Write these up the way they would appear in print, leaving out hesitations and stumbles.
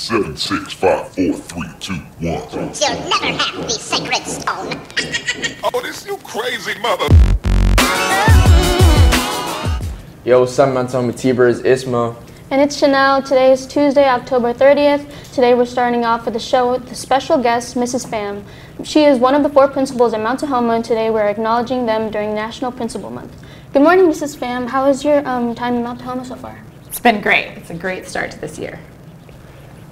7, 6, 5, 4, 3, 2, 1. You'll never have the sacred stone. Oh, this you crazy mother. Yo, what's up, Montana T-Birds? It's Mo. And it's Shiannel. Today is Tuesday, October 30th. Today we're starting off with a show with the special guest, Mrs. Pham. She is one of the 4 principals at Mount Tahoma, and today we're acknowledging them during National Principal Month. Good morning, Mrs. Pham. How was your time in Mount Tahoma so far? It's been great. It's a great start to this year.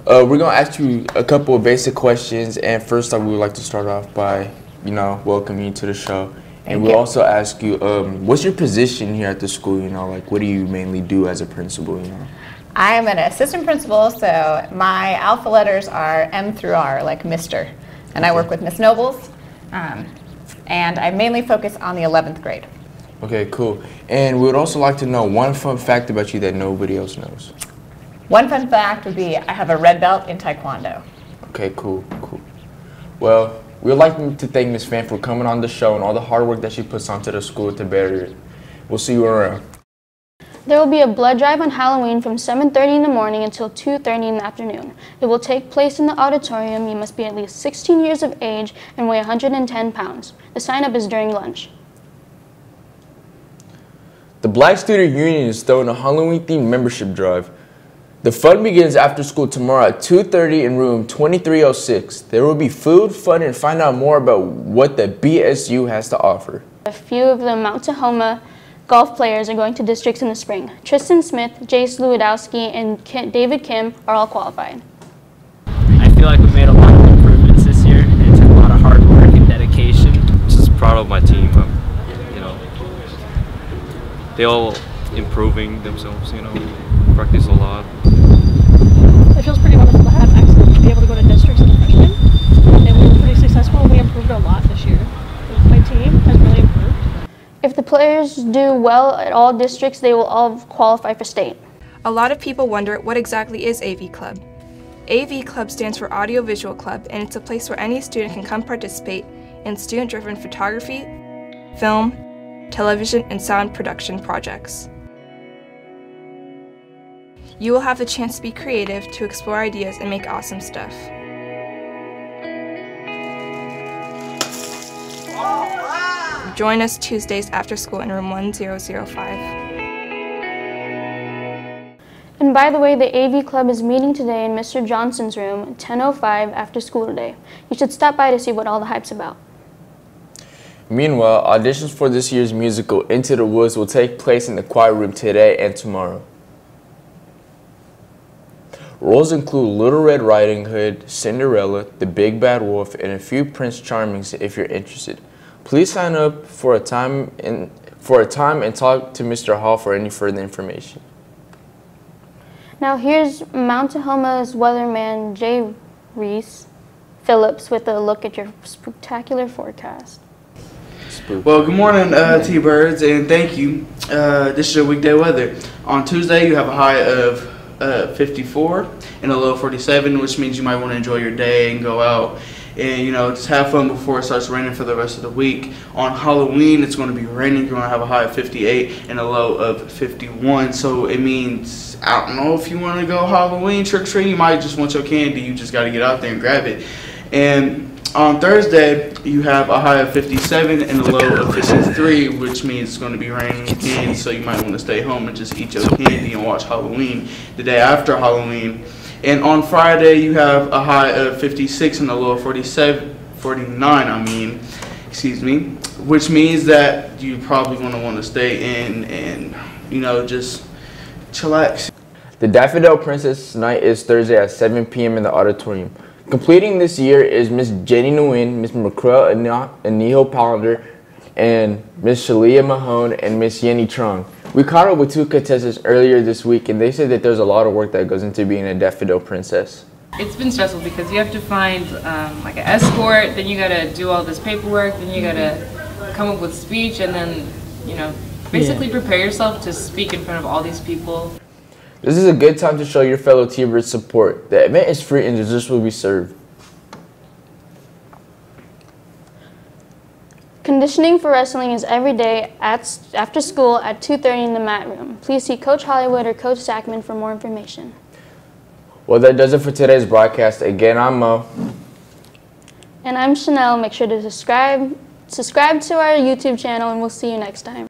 We're going to ask you a couple of basic questions, and first we would like to start off by, welcoming you to the show. And we'll also ask you, what's your position here at the school, like what do you mainly do as a principal, I am an assistant principal, so my alpha letters are M through R, like Mr. And I work with Miss Nobles, and I mainly focus on the 11th grade. Okay, cool. And we would also like to know one fun fact about you that nobody else knows. One fun fact would be I have a red belt in Taekwondo. Okay, cool. Well, we would like to thank Ms. Pham for coming on the show and all the hard work that she puts onto the school to better it. We'll see you around. There will be a blood drive on Halloween from 7:30 in the morning until 2:30 in the afternoon. It will take place in the auditorium. You must be at least 16 years of age and weigh 110 pounds. The sign-up is during lunch. The Black Student Union is throwing a Halloween-themed membership drive. The fun begins after school tomorrow at 2:30 in room 2306. There will be food, fun, and find out more about what the BSU has to offer. A few of the Mount Tahoma golf players are going to districts in the spring. Tristan Smith, Jace Lewandowski, and David Kim are all qualified. I feel like we've made a lot of improvements this year. It took a lot of hard work and dedication. Just proud of my team. They all improving themselves. Practice a lot. It feels pretty wonderful to have access to be able to go to districts as a freshman, and we were pretty successful. We improved a lot this year. My team has really improved. If the players do well at all districts, they will all qualify for state. A lot of people wonder what exactly is AV Club. AV Club stands for Audiovisual Club, and it's a place where any student can come participate in student-driven photography, film, television, and sound production projects. You will have the chance to be creative, to explore ideas, and make awesome stuff. Join us Tuesdays after school in room 1005. And by the way, the AV Club is meeting today in Mr. Johnson's room, 1005, after school today. You should stop by to see what all the hype's about. Meanwhile, auditions for this year's musical, Into the Woods, will take place in the choir room today and tomorrow. Roles include Little Red Riding Hood, Cinderella, The Big Bad Wolf, and a few Prince Charmings if you're interested. Please sign up for a time and talk to Mr. Hall for any further information. Now here's Mount Tahoma's weatherman, Jay Reese Phillips, with a look at your spooktacular forecast. Well, good morning, T-Birds, and thank you. This is your weekday weather. On Tuesday, you have a high of 54 and a low of 47, which means you might want to enjoy your day and go out and just have fun before it starts raining for the rest of the week. On Halloween, it's going to be raining. You're going to have a high of 58 and a low of 51. So it means, I don't know if you want to go Halloween trick-or-treating. You might just want your candy. You just got to get out there and grab it. And on Thursday, you have a high of 57 and a low of 53, which means it's going to be raining again. So you might want to stay home and just eat your candy and watch Halloween the day after Halloween. And on Friday, you have a high of 56 and a low of 49, which means that you probably want to stay in and, just chillax. The Daffodil Princess night is Thursday at 7 p.m. in the auditorium. Completing this year is Miss Jenny Nguyen, Miss McCrell Aniho Pounder, and Miss Shalia Mahone and Miss Yenny Trong. We caught up with 2 contestants earlier this week, and they said that there's a lot of work that goes into being a Daffodil Princess. It's been stressful because you have to find like an escort, then you gotta do all this paperwork, then you gotta come up with speech, and then basically prepare yourself to speak in front of all these people. This is a good time to show your fellow T-Birds support. The event is free and desserts will be served. Conditioning for wrestling is every day after school at 2:30 in the mat room. Please see Coach Hollywood or Coach Sackman for more information. Well, that does it for today's broadcast. Again, I'm Mo. And I'm Shiannel. Make sure to subscribe to our YouTube channel, and we'll see you next time.